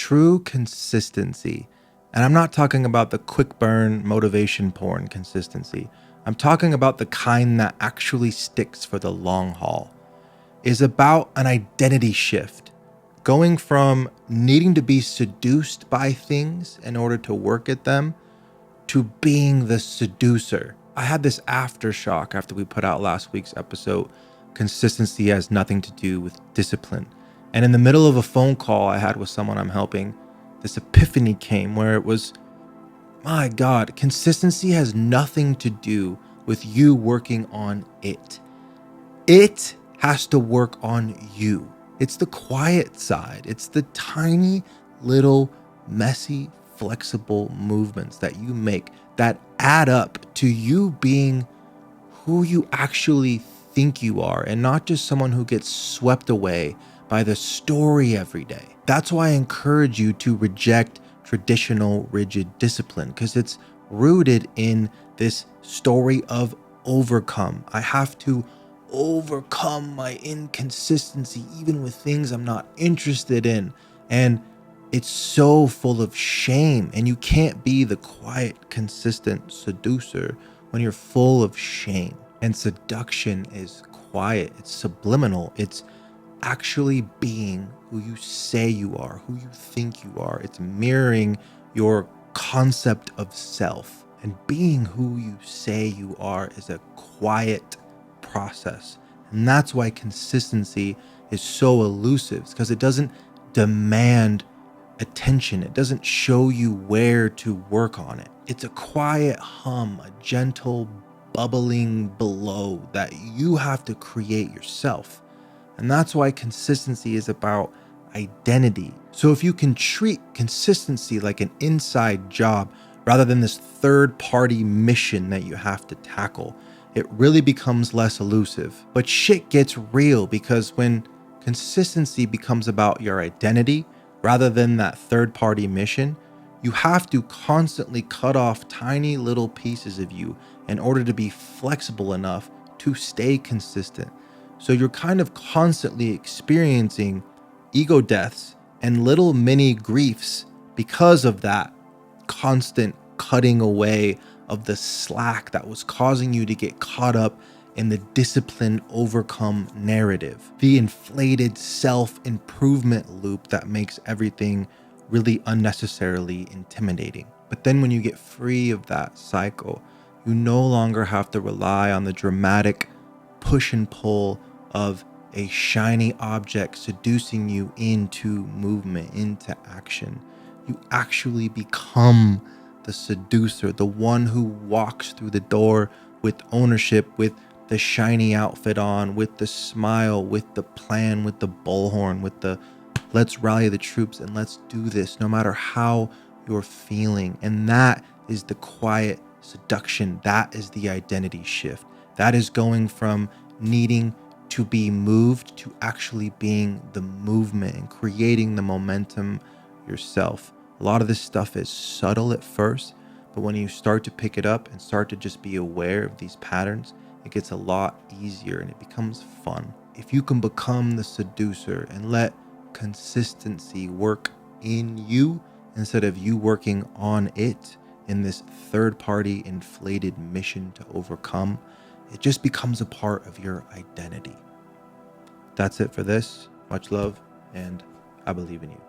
true consistency, and I'm not talking about the quick burn motivation porn consistency, I'm talking about the kind that actually sticks for the long haul, is about an identity shift, going from needing to be seduced by things in order to work at them to being the seducer. I had this aftershock after we put out last week's episode. Consistency has nothing to do with discipline. And in the middle of a phone call I had with someone I'm helping, this epiphany came where it was, my God, consistency has nothing to do with you working on it. It has to work on you. It's the quiet side. It's the tiny little messy, flexible movements that you make that add up to you being who you actually think you are, and not just someone who gets swept away by the story every day. That's why I encourage you to reject traditional rigid discipline, because it's rooted in this story of overcome. I have to overcome my inconsistency even with things I'm not interested in. And it's so full of shame, and you can't be the quiet, consistent seducer when you're full of shame. And seduction is quiet, it's subliminal, it's actually being who you say you are, who you think you are. It's mirroring your concept of self. And being who you say you are is a quiet process. And that's why consistency is so elusive, because it doesn't demand attention. It doesn't show you where to work on it. It's a quiet hum, a gentle bubbling below that you have to create yourself. And that's why consistency is about identity. So if you can treat consistency like an inside job rather than this third-party mission that you have to tackle, it really becomes less elusive. But shit gets real, because when consistency becomes about your identity rather than that third-party mission, you have to constantly cut off tiny little pieces of you in order to be flexible enough to stay consistent. So you're kind of constantly experiencing ego deaths and little mini griefs because of that constant cutting away of the slack that was causing you to get caught up in the discipline overcome narrative, the inflated self-improvement loop that makes everything really unnecessarily intimidating. But then when you get free of that cycle, you no longer have to rely on the dramatic push and pull of a shiny object seducing you into movement, into action. You actually become the seducer, the one who walks through the door with ownership, with the shiny outfit on, with the smile, with the plan, with the bullhorn, with the let's rally the troops and let's do this no matter how you're feeling. And that is the quiet seduction. That is the identity shift. That is going from needing to be moved to actually being the movement and creating the momentum yourself. A lot of this stuff is subtle at first, but when you start to pick it up and start to just be aware of these patterns, it gets a lot easier and it becomes fun. If you can become the seducer and let consistency work in you instead of you working on it in this third-party inflated mission to overcome, it just becomes a part of your identity. That's it for this. Much love, and I believe in you.